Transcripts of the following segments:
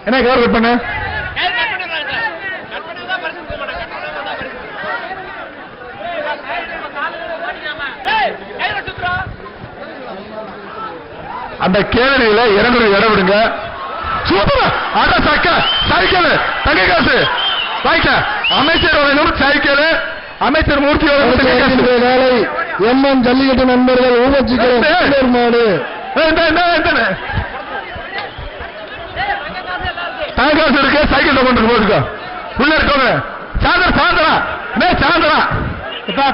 என்ன cover cut பண்ணு. அந்த கேள்வியில இறங்குற இடம் விடுங்க. சூப்பர். அட சக்க சைக்கிள் தங்க காசு வாய்க்க. அமைச்சர் சைக்கிள் அமைச்சர் மூர்த்தி வேலை எம்என் ஜல்லிக்கட்டு நண்பர்கள் ஊழச்சிக்கிறோம் மாடு தங்காசு இருக்கு. சைக்கிள் கொண்டு போட்டுக்கோ. உள்ள இருக்கோங்க. சாயந்தரம் சாயந்தரம் சாயந்தரம்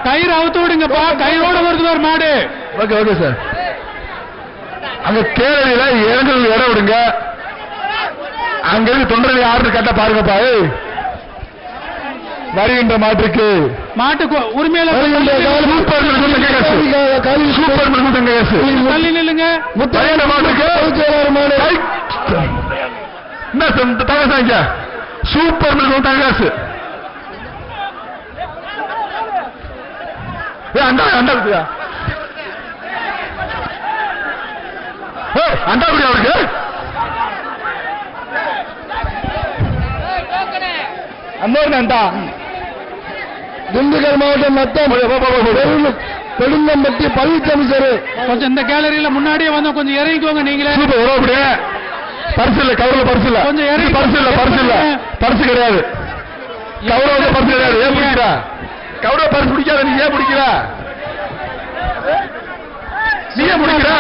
கயிறு அவுத்து விடுங்கப்பா. கயிறோட வருது மாடு. Okay okay sir. அங்க கேரளியில இறங்குறது இடம் விடுங்க. அங்க இருந்து தொண்டரை யாருன்னு கேட்ட பாருங்கப்பா. வருகின்ற மாட்டுக்கு உரிமையில சூப்பர் தள்ளி நில்லுங்க. மாட்டுக்கு என்ன தங்கசாங்க சூப்பர் மில்க் தங்காசு. அண்டா அண்டா இருக்குதா? அண்டா குடியா அவருக்கு? அண்டா திண்டுக்கல் மாவட்டம் மொத்தம் பெருங்கம்பட்டி பழனிசாமி சார். கொஞ்சம் இந்த கேலரியில முன்னாடியே வந்து கொஞ்சம் இறங்கிக்கோங்க. நீங்களே பரிசு இல்ல. கவர்ல பரிசு இல்ல. கொஞ்சம் இறங்கி பரிசு இல்ல. பரிசு இல்ல. பரிசு கிடையாது. கௌரவ பரிசு கிடையாது. ஏன் பிடிக்கிறா? கௌரவ பரிசு பிடிக்காத. நீ ஏன் பிடிக்கிறா? நீ ஏன் பிடிக்கிறா?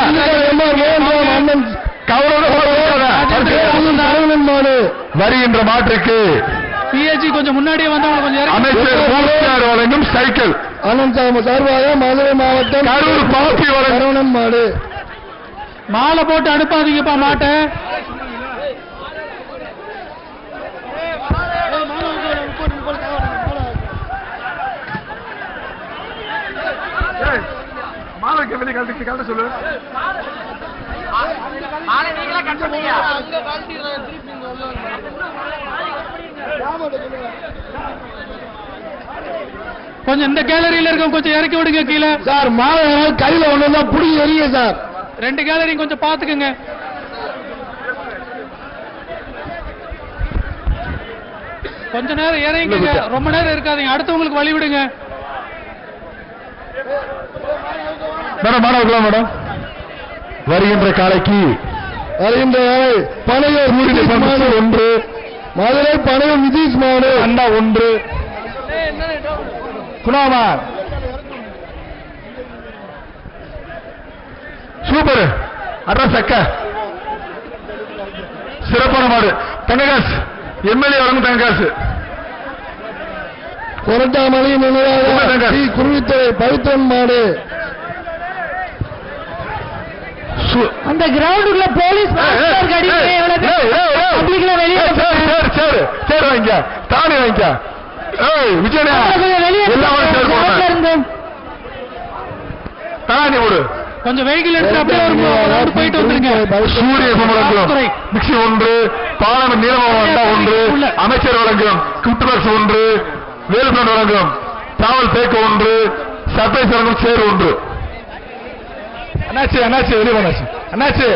வருகின்ற மாற்றுக்கு பிஹெச்சி கொஞ்சம் முன்னாடியே வந்தவங்க கொஞ்சம் அமைச்சர் வழங்கும் சைக்கிள் அனந்தாம சார்பாக மதுரை மாவட்டம் கரூர் பாப்பி வழங்கும் மாடு. மாலை போட்டு அனுப்பாதீங்கப்பா மாட்டை. மாலைக்கு வெளியே கழட்ட சொல்லு. கொஞ்சம் இந்த கேலரியில இருக்க கொஞ்சம் இறக்கி விடுங்க கீழே. சார் மாலை கையில ஒண்ணுதான் புடி எரிய சார். 2 கேலரி கொஞ்சம் பாத்துக்குங்க. கொஞ்ச நேரம் இறங்கிங்க. ரொம்ப நேரம் இருக்காதீங்க. அடுத்தவங்களுக்கு வழி விடுங்க. மேடம் மேடம் வருகின்ற காலைக்கு வருகின்ற பனையூர் ஒன்று, மதுரை பனையூர் நிதிஷ் மாடு அண்ணா ஒன்று, குணாமார் சூப்பர் அட்ரஸ் சிறப்பான மாடு. தங்ககாசு எம்எல்ஏ வழங்கும் தங்ககாசு. கொரட்டாமலை குருவித்துறை பவித்திரன் மாடு. அந்த கிரவுண்டுக்குள்ள போலீஸ் தானே வாங்கிக்க. விஜயனா தானே விடு. கொஞ்சம் வெஹிக்கிள் எடுத்து அப்படியே போயிட்டு வந்துருங்க. சூரிய மிக்சி ஒன்று, பாலம் நீளம் ஒன்று, அமைச்சர் வழங்கும் குட்டுபக்ஸ் ஒன்று, வேலுமன் வழங்கும் டிராவல் பேக்கு ஒன்று, சர்ப்ரைஸ் வழங்கும் சேர் ஒன்று. அண்ணாச்சி அண்ணாச்சி வெளியே போனாச்சு. அண்ணாச்சி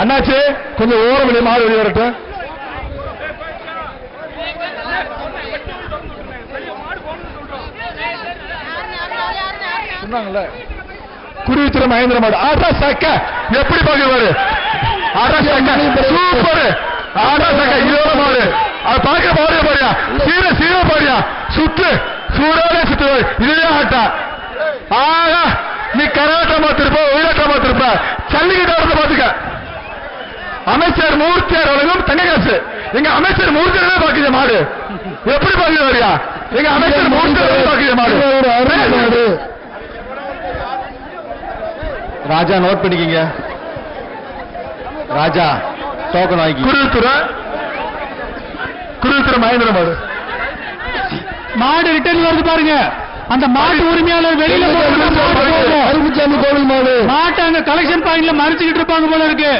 அண்ணாச்சி கொஞ்சம் ஓரம் வெளியே மாறு வெளியே வரட்டும். சொன்னாங்கல்ல குருவித்துறை மகேந்திர மாடு. ஆட்டா சக்க எப்படி பாக்குவாரு? ஆட்டா சக்க சூப்பர். ஆட்டா சக்க இதோட மாடு. அது பார்க்க பாடியா பாடியா சீர பாடியா சுத்து சூடாவே சுத்து. இதே ஆட்டா. ஆகா நீ கராட்டா மாத்திருப்ப ஒயிலாட்டா மாத்திருப்ப. சல்லிக்கிட்ட வரத பாத்துக்க. அமைச்சர் மூர்த்தியார் வழங்கும் தங்ககாசு. எங்க அமைச்சர் மூர்த்தியாரே பாக்குது மாடு. எப்படி பாக்குது வரியா? எங்க அமைச்சர் மூர்த்தியாரே பாக்குது மாடு. ராஜா நோட் பண்ணிக்கீங்க. ராஜா டோக்கன் வாங்கி. குருவித்துறை மகேந்திர மாடு. மாடு ரிட்டர்ன் வருது பாருங்க. அந்த மாட்டு உரிமையாளர் வெளியில கோவில் மாடு. மாட்டை அங்க கலெக்ஷன் பாயிண்ட்ல மறைச்சுக்கிட்டு இருப்பாங்க போல இருக்கு.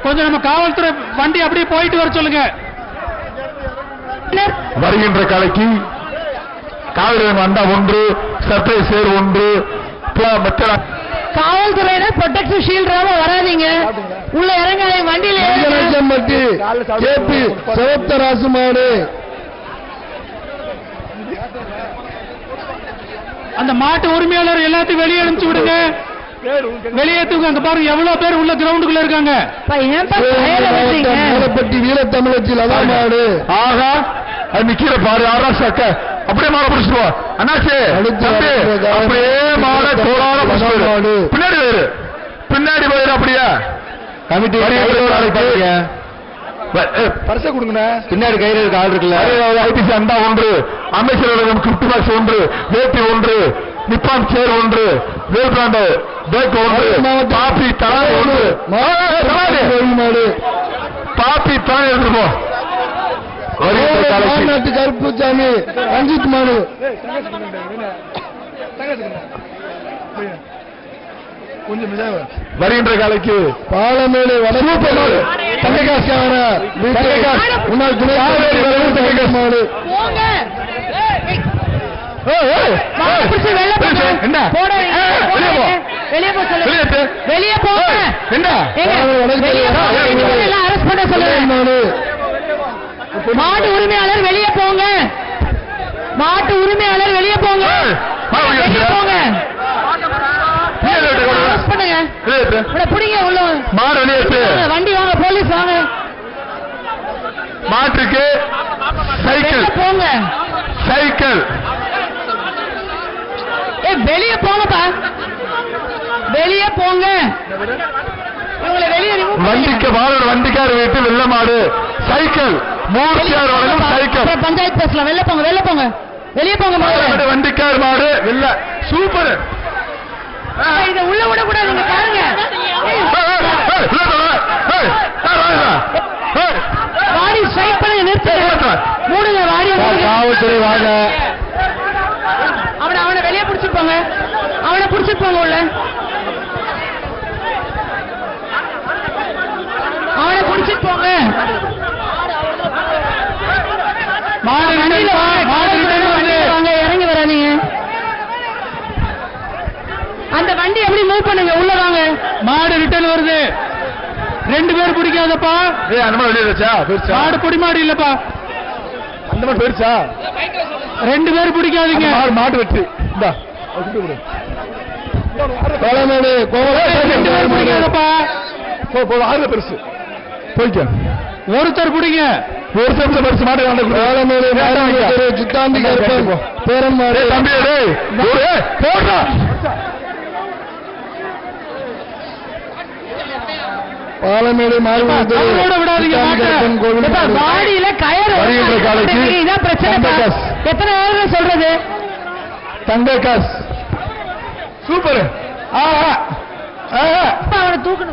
கொஞ்சம் நம்ம காவல்துறை வண்டி அப்படியே போயிட்டு வர சொல்லுங்க. வருகின்ற காலைக்கு காவிரி அண்டா ஒன்று, சர்ப்ரைஸ் சேர் ஒன்று. காவல்துறையினர் ப்ரொடெக்டிவ் ஷீல்ட் வராதீங்க. உள்ள இறங்க வண்டியில கேபி சிவத்தராசு மாடு. அந்த மாட்டு உரிமையாளர் எல்லாத்தையும் வெளியே அனுப்பிச்சு விடுங்க. வெளியேற்றுங்க. அங்க பாருங்க எவ்வளவு பேர் உள்ள கிரவுண்டுக்குள்ள இருக்காங்க. மேலப்பட்டி வீரத்தமிழச்சி லதா மாடு. ஆகா அது நிக்கிற பாரு. ஆராசக்க அப்படியே மாட பிடிச்சிட்டு அண்ணாச்சே அப்படியே மாட தோளால மாடு. பின்னாடி வேறு பின்னாடி போயிரு. அப்படியே கமிட்டி பரிசை கொடுங்க. பின்னாடி கையில் இருக்க ஆள் இருக்குல்ல. ஐடிசி அண்டா ஒன்று, அமைச்சர் கிஃப்ட் பாக்ஸ் ஒன்று, வேட்டி ஒன்று, நிப்பான் சேர் ஒன்று, வேல்பிராண்டு பேக் ஒன்று, பாப்பி தலானி ஒன்று. பாப்பி தானே எடுத்துப்போம். நாட்டு கருப்புசாமி ரஞ்சித் மாடு. வருகின்ற காலைக்கு பாலமேடு தங்ககாசி முன்னாள் துணை மாடு. மாட்டு உரிமையாளர் வெளியே போங்க. மாட்டு உரிமையாளர் வெளியே போங்க. போங்க வண்டி வாங்க. போலீஸ் வாங்க. மாட்டுக்கு சைக்கிள் போங்க. சைக்கிள் வெளியே போங்கப்பா. வெளியே போங்க. வண்டிக்கு வாழ வண்டிக்கார வீட்டு வெள்ள மாடு சைக்கிள் 36 சைக்கிள். பஞ்சாயத்து பேசலாம். வெளில போங்க. வெளில போங்க. வெளியே போங்க. வண்டிக்கார மாடு வெள்ள சூப்பர். இதை உள்ள விட கூடாது. நீங்க பாருங்க. வாடி ஸ்ட்ரைக் பண்ணி நிறுத்துங்க. மூடுங்க வாடி. காவல்துறை வாங்க. அவனை வெளியே பிடிச்சிட்டு போங்க. அவனை பிடிச்சிட்டு போங்க உள்ள. அவனை பிடிச்சிட்டு போங்க. இறங்கி வராதீங்க. அந்த வண்டி எப்படி மூவ் பண்ணுங்க. உள்ள வாங்க. மாடு ரிட்டர்ன் வருது. 2 பேர் பிடிக்காதப்பா. மாடு பொடி மாடு இல்லப்பா. அந்த மாதிரி போயிருச்சா? 2 பேர் பிடிக்காதீங்க. மாடு வெற்றி. பாலமேடு 2 பேர் பிடிக்காதப்பா. பெருசு போய்க்க. ஒருத்தர் பிடிங்க. ஒருத்தர் பெருசு மாடு. பாலமேடு சித்தாந்தி கருப்பன் பேரன் மாடு. தம்பி போடுறா. பாலமேடு வாடியில கயிறு. இதான் பிரச்சனை. எத்தனை நேரம் சொல்றது? தங்க காசு சூப்பர்.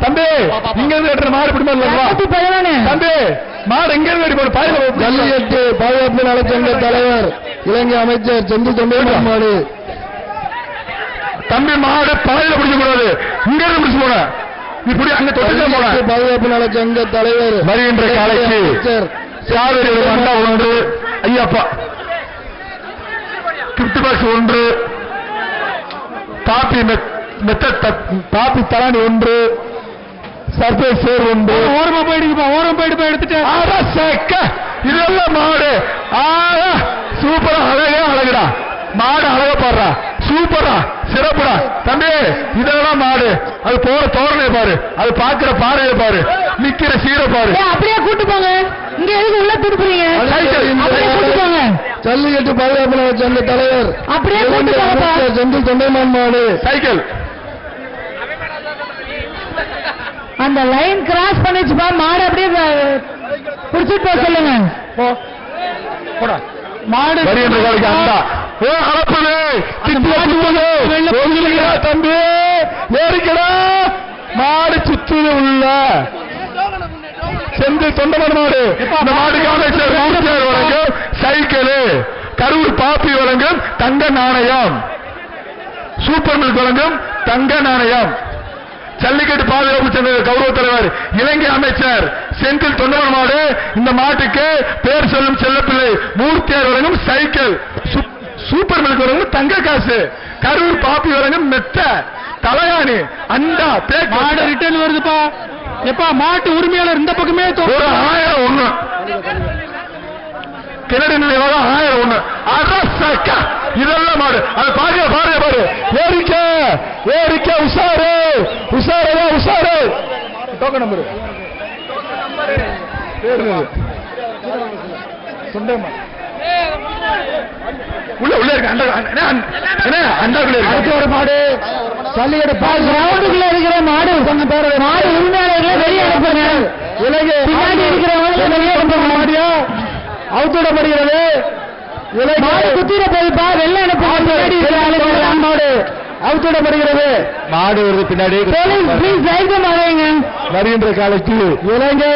தம்பி இங்க இருந்து மாடு தம்பி மாடு எங்க இருந்து ஜல்லிக்கட்டு பாதுகாப்பு நலச்சங்க தலைவர் இலங்கை அமைச்சர் செந்தில் தொண்டை மாடு. தம்பி மாடு பாதையில பிடிக்க கூடாது. இங்க இருந்து பிடிச்சு போன இப்படி அங்க தொட்டு போன. பாதுகாப்பு நலச்சங்க தலைவர் வருகின்ற காலைக்கு சாவரி அண்டா ஒன்று, ஐயப்பா கிஃப்ட் பாக்ஸ் ஒன்று, பாப்பி தலானி ஒன்று, சர்ப்ரைஸ் சேர் ஒன்று. ஓரமா போயிடுங்கப்பா. ஓரம் போயிட்டு எடுத்துட்டு இதெல்லாம் மாடு. சூப்பரா அழகே அழகுடா. மாடு அழக பாடுறா. சூப்பரா சிறப்புடா தம்பி. இதெல்லாம் மாடு. அது போற தோரணை பாரு. அது பாக்குற பாறையை பாரு. நிக்கிற சீரை பாரு. அப்படியே கூட்டு போங்க. இங்க எதுக்கு உள்ள கூட்டு போறீங்க? கூட்டு போங்க. ஜல்லிக்கட்டு பாதுகாப்பு நலச்சங்க தலைவர் அப்படியே கூட்டு போங்க. செந்தில் தொண்டைமான் மாடு. சைக்கிள் அந்த லைன் கிராஸ் பண்ணிச்சுப்பா. மாடு அப்படியே புடிச்சிட்டு போக சொல்லுங்க. மாடு வருகின்ற காலைக்கு அண்டா. தம்பி ஏறிக்கடா. மாடு சுற்றுது உள்ள செந்தில் தொண்டமான் மாடு. இந்த மாடுக்கு அமைச்சர் வழங்கும் சைக்கிள். கரூர் பாப்பி வழங்கும் தங்க நாணயம். சூப்பர் மில்க் வழங்கும் தங்க நாணயம். ஜல்லிக்கட்டு பாதுகாப்பு சங்க கௌரவ தலைவர் இலங்கை அமைச்சர் செந்தில் தொண்டமான் மாடு. இந்த மாட்டுக்கு பேர் சொல்லும் செல்லப்பிள்ளை மூர்த்தியார் வழங்கும் சைக்கிள். சூப்பர் மில்க் வழங்கும் தங்க காசு. கரூர் பாப்பி வழங்கும் மெத்த தலையாணி அண்டா பேக். மாடு ரிட்டர்ன் வருதுப்பா. எப்பா மாட்டு உரிமையாளர் இந்த பக்கமே ஒரு 1000 கிணறு நினைவாக 1001 அரசக்கா இதெல்லாம் மாடு அது பாருங்க பாருங்க பாரு ஏறிக்க உஷாரு உஷாரையா உஷாரு டோக்கன் நம்பர் சொந்தமா உள்ள இருக்கு அண்டாக்குள்ள இருக்கு அடுத்த ஒரு மாடு சல்லியோட பால் கிரவுண்டுக்குள்ள இருக்கிற மாடு மாடு உரிமையாளர்களை வெளியே அனுப்புங்க. இலங்கை பின்னாடி இருக்கிறவங்க வெளியே அனுப்புங்க. மாடியா அவுத்துடப்படுகிறது. மாடு குத்திர போய்ப்பா வெள்ள அனுப்புங்க. மாடு அவுத்துடப்படுகிறது. மாடு வருது பின்னாடி ப்ளீஸ் வருகின்ற காலத்தில் இலங்கை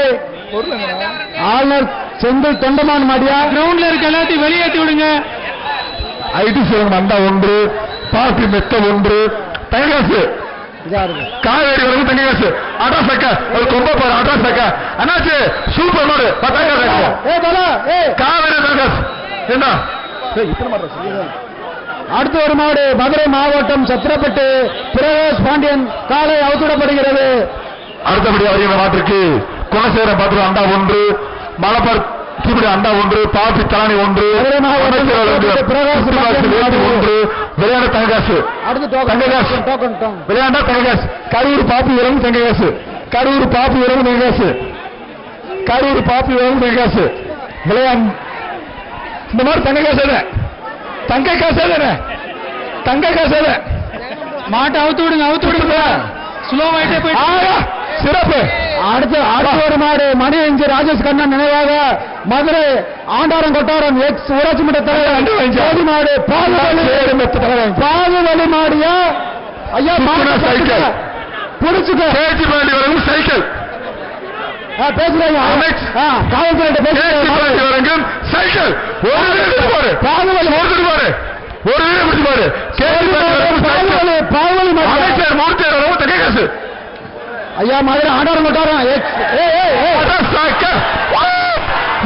ஆளுநர் செந்தில் தொண்டமான் மாடியா கிரவுண்ட்ல இருக்க எல்லாத்தையும் வெளியேற்றி விடுங்க. ஐடி சேவன் அண்டா 1 பாப்பி மெத்த 1 தங்ககாசு காவேரி வரைக்கும் தங்ககாசு அடா சக்க ஒரு கொம்ப பாரு அடா சக்க அண்ணாச்சு சூப்பர் மாடு காவேரி தங்ககாசு என்ன அடுத்த ஒரு மாடு மதுரை மாவட்டம் சத்திரப்பட்டு பிரகாஷ் பாண்டியன் காலை அவுத்துடப்படுகிறது. அடுத்தபடியாக வருகிற மாட்டிற்கு குணசேகர பாத்திரம் அண்டா 1 மலபார் தீபடி அண்டா 1 பாப்பி தானி 1 விளையாட தங்ககாசு விளையாண்டா தங்ககாசு கரூர் பாப்பி உறவு தங்ககாசு கரூர் பாப்பி உறவு தங்ககாசு கரூர் பாப்பி உறவு தங்ககாசு விளையாண்டு இந்த மாதிரி தங்க காசு மாட்டை அவுத்து விடுங்க ஸ்லோவாயிட்டே போயிட்டு சிறப்பு. அடுத்த ஒரு மாடு மணி எஞ்சி ராஜேஷ் கண்ணன் நினைவாக மதுரை ஆண்டாரம் கொட்டாரம் எக்ஸ் ஊராட்சி மன்ற தலைவர் மாடு பாகுபலி மாடியா ஐயா சைக்கிள் புடிச்சுக்க சைக்கிள் பேசுறேன் காவல்துறை சைக்கிள் பாகுபலி தங்ககாசு ஐயா மதுரை ஆண்டாரம் கொட்டாரம்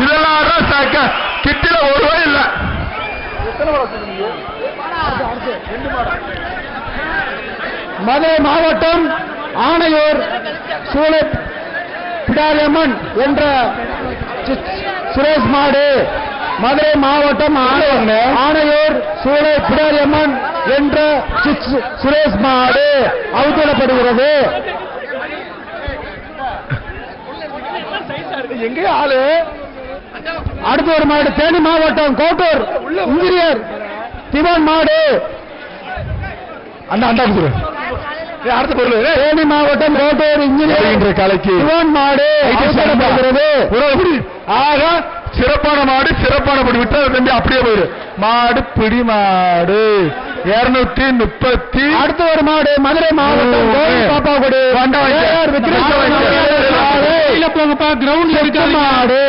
இதெல்லாம் கிட்டில ஒரு ரூபாய் இல்ல மதுரை மாவட்டம் ஆணையூர் சூளை பிடாரியம்மன் என்ற சுரேஷ் மாடு மதுரை மாவட்டம் ஆணையூர் சூளை பிடாரியம்மன் என்ற சுரேஷ் மாடு அவுத்துடப்படுகிறது. எங்க ஆளு அடுத்த ஒரு மாடு தேனி மாவட்டம் கோட்டூர் இன்ஜினியர் திவான் மாடு அண்டா அடுத்த பொருள் தேனி மாவட்டம் கோட்டூர் இன்ஜினியர் கலைக்கு திவான் மாடு ஆக சிறப்பான மாடு சிறப்பானபடி விட்டு தம்பி அப்படியே போயிரு மாடு பிடி மாடு 230. அடுத்த ஒரு மாடு மதுரை மாவட்டம் பாப்பாக்குடி போங்கப்பா கிரவுண்ட்ல இருக்க மாடு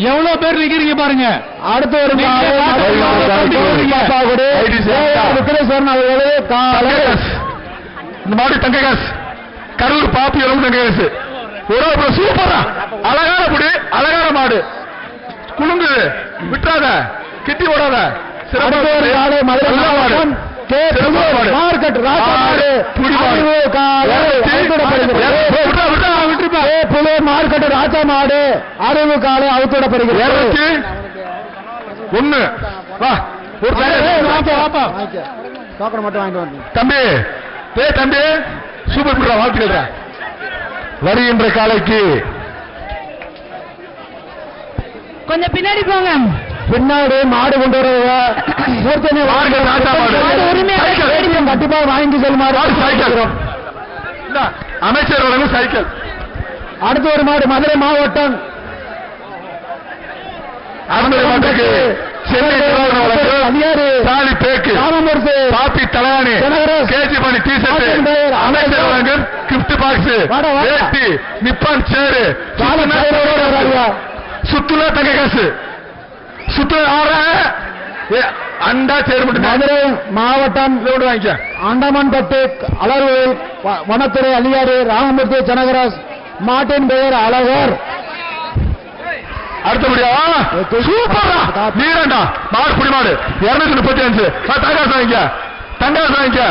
எவ்வளவு பேர் நிக்கிறீங்க பாருங்க. அடுத்த ஒரு மாடு இந்த மாடு தங்ககாசு கரூர் பாப்பி எவ்வளவு தங்ககாசு ஒரு சூப்பரா அழகான புடி அழகான மாடு குழுங்கு விட்டாத கிட்டி ஓடாத மார்க்கெட் ராஜா மாடு அறிவு காலை அவுத்துடப்படுகிறது. 1 மட்டும் வாங்கிட்டு வந்து தம்பி தம்பி சூப்பர் வாழ்த்துக்கள். வருகின்ற காலைக்கு கொஞ்சம் பின்னாடி போங்க. பின்னாடி மாடு கொண்டு வருவா கண்டிப்பா வாங்கி செல்லுமாறு அமைச்சர் வழங்கும் சைக்கிள். அடுத்த ஒரு மாடு மதுரை மாவட்டம் சென்னை சாலி பேக்கு பாப்பி தலையாணி கேஜி மணி டிஷர்ட் அமைச்சர் வழங்கும் கிஃப்ட் பாக்ஸ் வேட்டி நிப்பான் சேரு சுத்துலா தங்க காசு சுத்துலா அண்டா சேர்மட்டு மதுரை மாவட்டம் வாங்கிக்க அண்டமன்பட்டு அலர்வேல் வனத்துறை அலியாறு ராமமூர்த்தி ஜனகராஜ் மாட்டின் பெயர் அழகர். அடுத்தபடியா சூப்பரா நீரண்டா மாடு புடி மாடு 235 தங்காசு வாங்கிக்க தங்காசு வாங்கிக்க.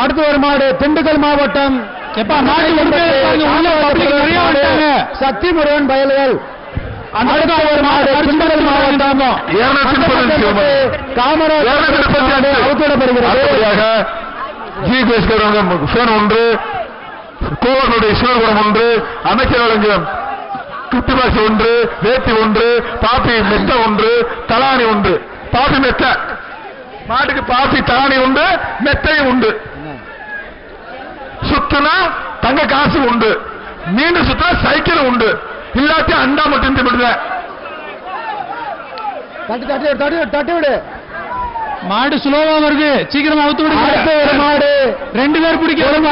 அடுத்த ஒரு மாடு திண்டுக்கல் மாவட்டம் சக்தி முருகன் பயல்கள் அடுத்த ஒரு மாடு திண்டுக்கல் மாவட்டம் 230 காமராஜர் அவுத்துவிடப்படுகிறது. ஒன்று கோவர்களுடைய சிவகுடம் ஒன்று அமைச்சர் வழங்கும் கிருத்திபாசி ஒன்று வேட்டி ஒன்று பாப்பி மெத்த ஒன்று தலானி ஒன்று பாப்பி மெத்த மாட்டுக்கு பாப்பி தலானி உண்டு மெத்தையும் உண்டு. சுத்துனா தங்க காசு உண்டு, மீண்டும் சுத்தா சைக்கிள் உண்டு, இல்லாட்டி அண்டா மட்டும் திமிடுத. தட்டி விடு. மாடு சுலோவா வருது, சீக்கிரமா அவுத்து விடுங்க. அடுத்த ஒரு மாடு 2 பேர் பிடிக்கிறோம்.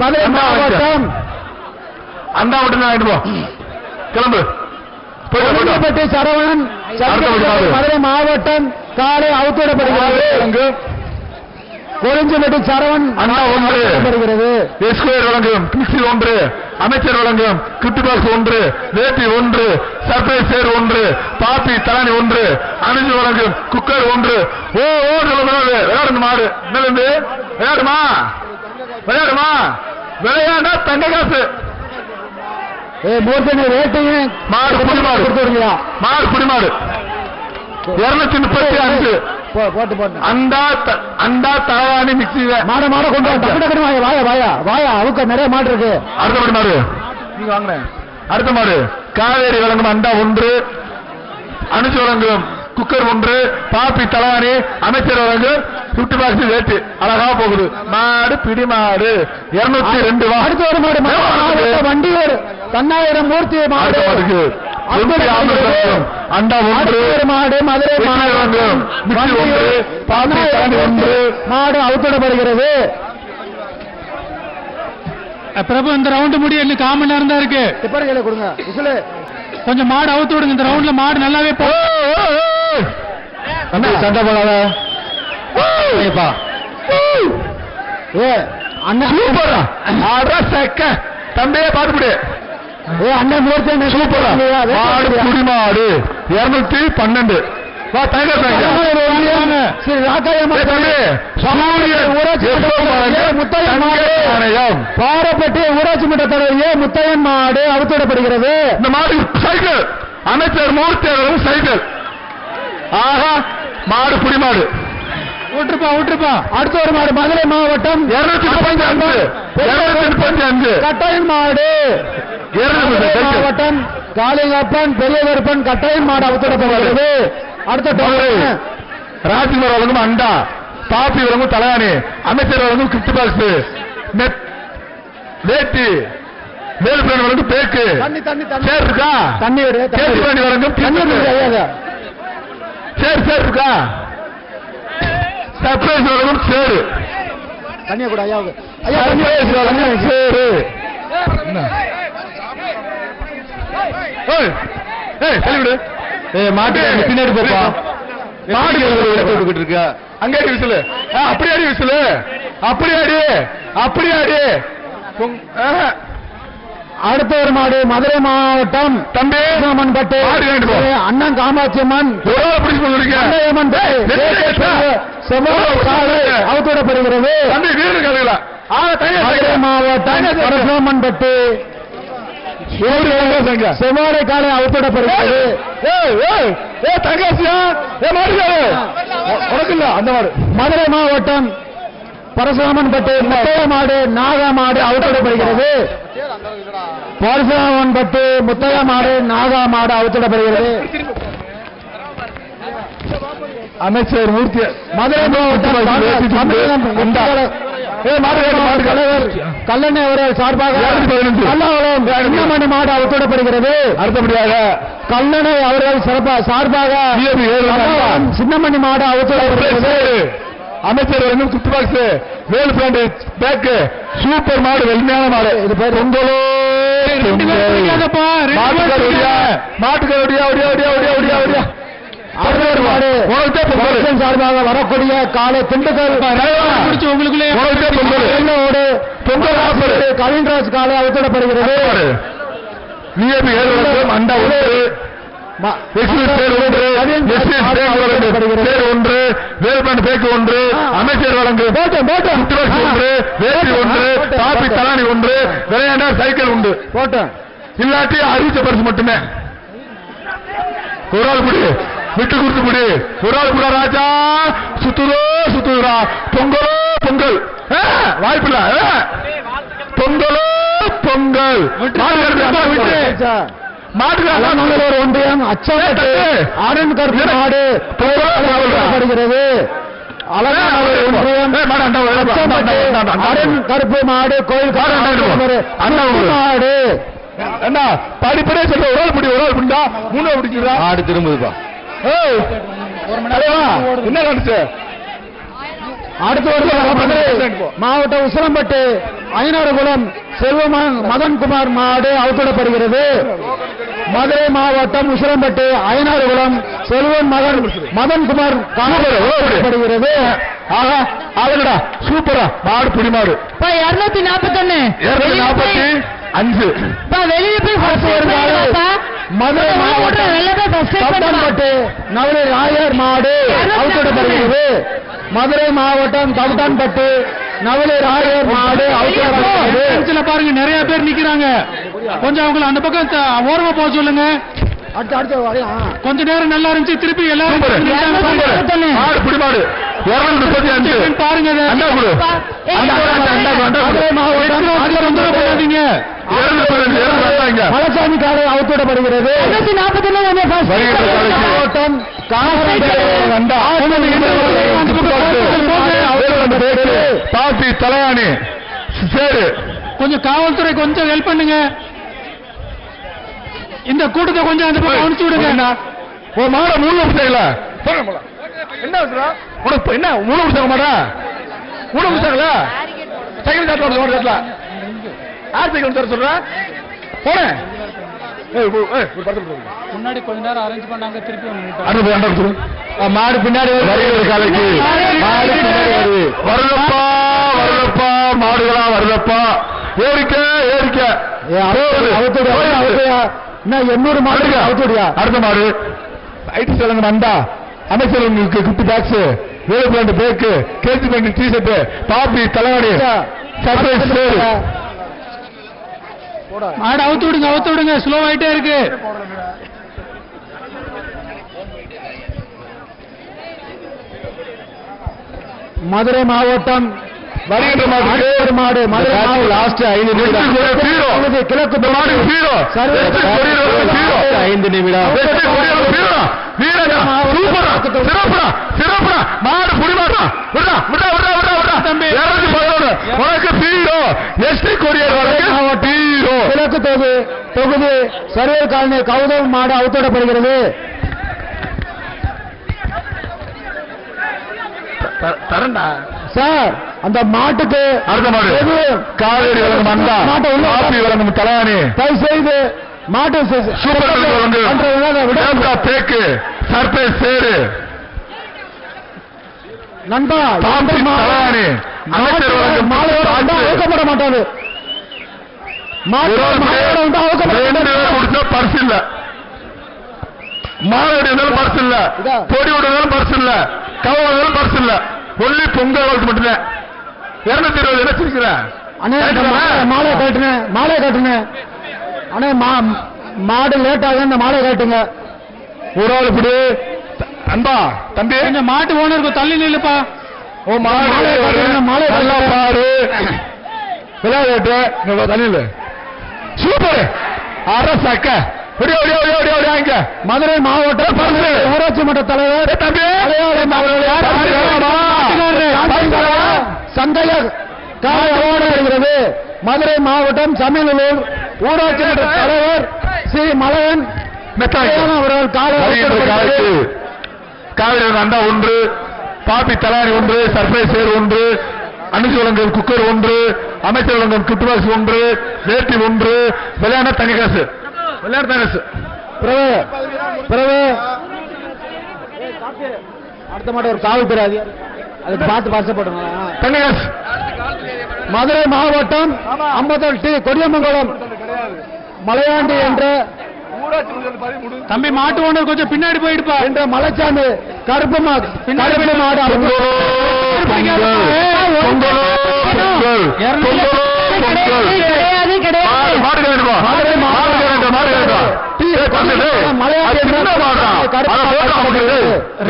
மதுரை மாவட்டம் அண்டா மட்டும் ஆயிடுவோம். கிளம்பு. கொல்லிப்பட்டி சரவணன் மதுரை மாவட்டம் காலை அவுத்துவிடப்படுகிறது. கொளிஞ்சிப்பட்டி சரவணன் அண்ணா ஒன்று வருகிறது. எஸ்கோயர் வழங்கும் கிறிஸ்டி ஒன்று அமைச்சர் வழங்கும் கிருத்திபாஸ் ஒன்று வேட்டி ஒன்று சர்ப்ரைஸ் சேர் ஒன்று பாப்பி தலானி ஒன்று அணிஞ்சு வழங்கும் குக்கர் ஒன்று. ஓ ஓ விளையாடு மாடு இன்னிலிருந்து விளையாடுமா விளையாடுமா விளையாண்டா தங்க காசு. மூர்த்தனை ரேட்டையும் மாடு புடிமாடு கொடுத்துருங்க. மாடு புடிமாடு 235 போட்டு போட்டு அண்டா தலானி மிக்சி மாட மாட கொண்டு வாயா வாயா வாயா அவுக்க நிறைய மாடு இருக்கு. அடுத்த படி மாடு நீங்க வாங்க. அடுத்த மாடு காவேரி வழங்கும் அண்டா ஒன்று அனுசு வழங்கும் குக்கர் ஒன்று பாப்பி தலானி அமைச்சர் வழங்கும் 50 பாக்ஸ் வேட்டு அழகா போகுது. மாடு பிடி மாடு 202 வா. அடுத்த ஒரு மாடு வண்டி ஒரு தன்னாயிரம் மூர்த்தி மாடு அண்டா ஒன்று மாடு மதுரை வழங்கும் மிக்சி ஒன்று பாப்பி தலானி ஒன்று மாடு அவுத்துவிடப்படுகிறது. பிரபு இந்த ரவுண்ட் முடிய இன்னும் 1/4 மணி நேரம் தான் இருக்கு. டிப்பர்களை கொடுங்க விசிலு. கொஞ்சம் மாடு அவுத்து விடுங்க. இந்த ரவுண்ட்ல மாடு நல்லாவே சண்டை போடாத. தந்தையே பாத்துப்பிடு. அண்ணன் மூர்த்தி சூப்பரா மாடு குடிமாடு 212 பாரப்பட்டி ஊராட்சி மன்ற தலைவர் முத்தையன் மாடு அவுத்துவிடப்படுகிறது. இந்த மாடு சைக்கிள் அமைச்சர் மூர்த்தி அவர்கள் சைக்கிள். ஆஹா மாடு புடிமாடு விட்டுருப்பா. அடுத்த ஒரு மாடு மதுரை மாவட்டம் 235 கட்டாயம் மாடு மாவட்டம் காளிங்கப்பன் பெரிய கருப்பன் கட்டாயம் மாடு அவுத்துவிடப்படுகிறது. அடுத்த ராஜ்குமார் வழங்கும் அண்டா பாப்பி வழங்கும் தலானி அமைச்சர் வழங்கும் கிருத்திபாஸ் வேட்டி வேலுப்பிராணி வழங்கும் பேக்கு சேர் இருக்கா தண்ணி கேசிபாணி வழங்கும் சேர் இருக்கா சர்ப்ரைஸ் வழங்கும் சேரு தண்ணிய கூட ஐயா சர்ப்ரைஸ் வழங்கும் சேரு. சொல்லிவிடு. மாட்டு பின்னாடி போப்பா. மாடு இருக்க அங்கே விசிலு அப்படியாடி விசிலு அப்படியாடி. அடுத்த ஒரு மாடு மதுரை மாவட்டம் தம்பி பட்டு அண்ணன் காமாட்சியம்மன் அவுத்துவிடப்படுகிறது. தம்பி வீடு கதைகளா மதுரை மாவட்டம் பரசுராமன் பட்டு செவ்வாடை காலை அவுத்துவிடப்படுகிறது. அந்த மாடு மதுரை மாவட்டம் பரசுராமன் பட்டு முத்தைய மாடு நாகா மாடு அவுத்துவிடப்படுகிறது. பரசுராமன் பட்டு முத்தைய மாடு நாகா மாடு அவுத்துவிடப்படுகிறது. அமைச்சர் மூர்த்தி மதுரை மாவட்டம் கல்லணை அவர்கள் சார்பாக கல்லவளம் மாடு அவுத்துவிடப்படுகிறது. அடுத்தபடியாக கல்லணை அவர்கள் சார்பாக சின்னமணி மாடு அவுத்துவிடப்படுகிறது. அமைச்சர் வந்து குத்து box Velu brand pack super மாடு வெள்மையான மாடு. இது பேர் பொங்கலோ மாட்டுக்கருடியா சார்பாக வரக்கூடிய காலை திண்டுக்கல் உங்களுக்குள்ளே பொங்கல் கவின்ராஜ் காலை அவுத்திடப்படுகிறது. அண்டா ஒன்று அமைச்சர் வழங்கு ஒன்று வேட்டி ஒன்று காப்பி தலானி ஒன்று விளையாண்டார் சைக்கிள் உண்டு. போட்டேன் இல்லாட்டி அறிவிச்ச பரிசு மட்டுமே. ஒரு ஆள் குடி, விட்டு கொடுத்து குடி. ஒரு ஆள் கூட ராஜா சுத்துதோ சுத்துதுரா. பொங்கலோ பொங்கல், வாய்ப்பில்ல. பொங்கலோ பொங்கல். மாட்டுக்காரர் ஒன்றியம் அச்சப்பட்டு அரண் கருப்பு மாடு போராடுகிறது. ஒன்றியம் அரண் கருப்பு மாடு கோயில் மாடு என்ன படிப்படியே சொல்ல. ஒரு ஆள் முடி, ஒரு ஆள் முண்டா, மூணு ஆள் பிடிக்கிறா. ஆடு திரும்புதுப்பா. என்ன நடந்துச்சு? அடுத்த மாவட்டம் உசிலம்பட்டு ஐநாறுகுளம் செல்வமன் மதன்குமார் மாடு அவுத்திடப்படுகிறது. மதுரை மாவட்டம் உசிலம்பட்டு ஐநாறுகுளம் செல்வன் மதன்குமார் காணப்படுகிறது. ஆளுடா சூப்பரா மாடு புடிமாடு 241 245 வெளியே போய் மதுரை மாவட்டம் நவரை ராயர் மாடு அவுத்திடப்படுகிறது. மதுரை மாவட்டம் தவுட்டான்பட்டு நவலை ராயர் மாடு அவுத்திடப்படுகிறது. பாருங்க நிறைய பேர் நிக்கிறாங்க. கொஞ்சம் அவங்களை அந்த பக்கம் ஓரமா போக சொல்லுங்க. கொஞ்ச நேரம் நல்லா இருந்துச்சு. திருப்பி எல்லாரும் பாருங்க. மலைசாமி காலை அவுத்திடப்படுகிறது. 241 மாவட்டம் பாப்பி தலையாணி சேரு. கொஞ்சம் காவல்துறை கொஞ்சம் ஹெல்ப் பண்ணுங்க. இந்த கூட்டத்தை கொஞ்சம் அந்த பக்கம் அனுப்பிச்சு விடுங்க. மாட 3 நிமிஷங்கள என்ன உனக்கு என்ன 3 நிமிஷம் மாடா 3 நிமிஷங்கள சைக்கிள் காட்டுல ஓடுறதுல யார் சைக்கிள் தர சொல்ற போறேன். முன்னாடி கொஞ்ச நேரம் அரேஞ்ச் பண்ணாங்க. திருப்பி மாடு பின்னாடி காலைக்கு வருதப்பா வருதப்பா மாடுகளா வருதப்பா. ஏறிக்க ஏறிக்க 800 மாடு அவுத்துடியா. அடுத்த மாடு ஐடி சொல்லுங்க வந்தா அமைச்சர்களுக்கு குட்டி பாக்ஸ் வேலை plant bag KG pant T-shirt பாப்பி தலைவாடி சர்ப்ரைஸ் மாடு அவுத்து விடுங்க அவுத்து விடுங்க. ஸ்லோ ஆயிட்டே இருக்கு. மதுரை மாவட்டம் வருகின்ற மாடு மதுரை லாஸ்ட் 5 நிமிடம் கிழக்கு மாடு 5 நிமிடம் சிறப்புடா மாடு புடிமாடா உனக்கு பீரோ எஸ்டி கொரியர் கிழக்கு தொகுதி சர்வேர் காலனி கௌதம் மாடு அவுத்திடப்படுகிறது. தரண்டா சார் அந்த மாட்டுக்கு அடுத்த மாடு காவேரி வழங்கும் அண்டா காப்பி வழங்கும் தலையாணி தயவு செய்து மாட்டு சூப்பர் பேக்கு சர்ப்ரைஸ் சேரு நண்பா தலையாணி அமைச்சர் வழங்கும் அவுக்கப்பட மாட்டாது. பரிசு இல்ல மாடு இருந்தாலும் பரிசு இல்ல பொடி விடுறதாலும் பரிசு இல்ல கவர்னாலும் பரிசு இல்ல ஒன்லி பொங்கல் வாழ்த்து மட்டும்தான். 220 என்ன சிரிக்கிற மாலை கட்டுனேன் அண்ணே மாடு லேட் ஆகுது. இந்த மாலை காட்டுங்க. ஒரு ஆள் இப்படி அன்பா தம்பி கொஞ்சம் மாட்டு ஓனருக்கு தள்ளி நில்லுப்பா. ஓ மாலை பாரு விளையாட்டு தண்ணியில் சூப்பர் அரசக்க மதுரை மாவட்டம் ஊராட்சி மன்ற தலைவர் சங்கையர் வருகிறது. மதுரை மாவட்டம் சமையலூர் ஊராட்சி மன்ற தலைவர் ஸ்ரீ மலையன் அவர்கள் காவிரி அண்டா 1 பாப்பி தலாரி 1 சர்ப்ரைஸ் சேர் 1 அனுசு வழங்கும் குக்கர் 1 அமைச்சர் வழங்கும் குட்டுவாசி 1 வேட்டி 1 விளையாட தனி காசு விளையாட தனி அடுத்த மாட்டம் ஒரு காவல்துறை அதிகாரி அதுக்கு பார்த்து பாசப்படுங்க. தனி காசு மதுரை மாவட்டம் 58 கொடியமங்கலம் மலையாண்டி என்ற தம்பி மாட்டு ஓனர் கொஞ்சம் பின்னாடி போயிடுப்பா என்ற மலைச்சாமி கருப்பு மாடு கிடையாது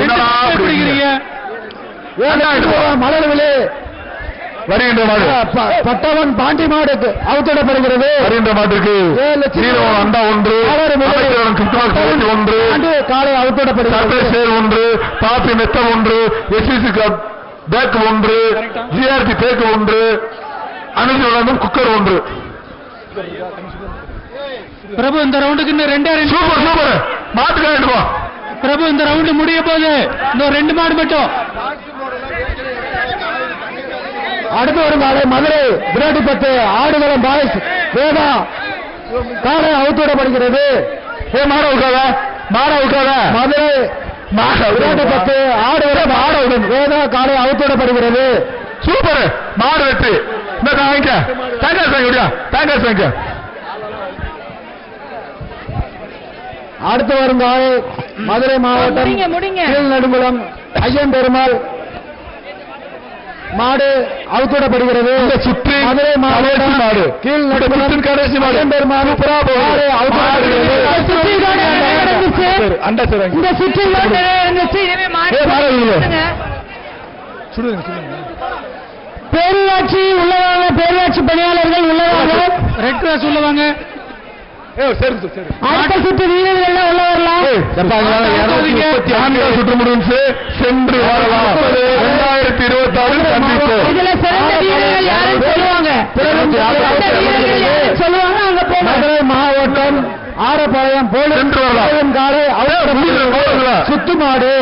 என்னடா பிடிக்கிறீங்க மலர்விழி வருகின்ற மாடு பட்டவன் பாண்டி மாடுக்கு அவுத்திடப்படுகிறது. வருகின்ற மாட்டுக்கு அண்டா ஒன்று, ஒன்று காலை அவுத்திடப்படுகிறது. சேர் ஒன்று, பாப்பி மெத்தம் ஒன்று, எஸ்பிசி பேக் ஒன்று, ஜிஆர்டி பேக் ஒன்று, அனுஜி குக்கர் ஒன்று. பிரபு இந்த ரவுண்டுக்கு இன்னும் ரெண்டே ரெண்டு. சூப்பர் சூப்பர் மாட்டுக்காக பிரபு இந்த ரவுண்டு முடிய போது இன்னும் 2 மாடு மட்டும். அடுத்து வரும் காலை மதுரை விராட்டிப்பத்து ஆடுகளம் பாய்ஸ் வேதா காலை அவுத்திடப்படுகிறது. மாட விட்டாத மாட விட்டாத மதுரை விராட்டிப்பத்து ஆடுகளம் வேதா காலை அவுத்திடப்படுகிறது. சூப்பர் மாடு வெற்றி. இந்த வாங்கிக்க தேங்காய் சாங்கியா தேங்காய் சாங்க. அடுத்து வரும் காலை மதுரை மாவட்டம் கீழ் நடுங்குளம் ஐயன் பெருமாள் மாடு அவுத்திடப்படுகிறது. சுற்றி மதுரை மாவட்டம் மாடு கீழ் நடுங்குளம் கடைசி மாடு பெருமாள் பேரூராட்சி உள்ளவாங்க, பேரூராட்சி பணியாளர்கள் உள்ளவாங்க, ரெட் கிராஸ் உள்ளவாங்க. அடுத்த சுற்று வீரர்கள் உள்ள வரலாம். சுற்று முடிஞ்சு சென்று வரலாம். 2026 சந்திப்பு. இதுல சிறந்த வீரர்கள் யாரும் சொல்லுவாங்க, சொல்லுவாங்க அங்க போங்க. மதுரை மாவட்டம் ஆரப்பாளையம் போலீஸ் காலை சுத்து மாடு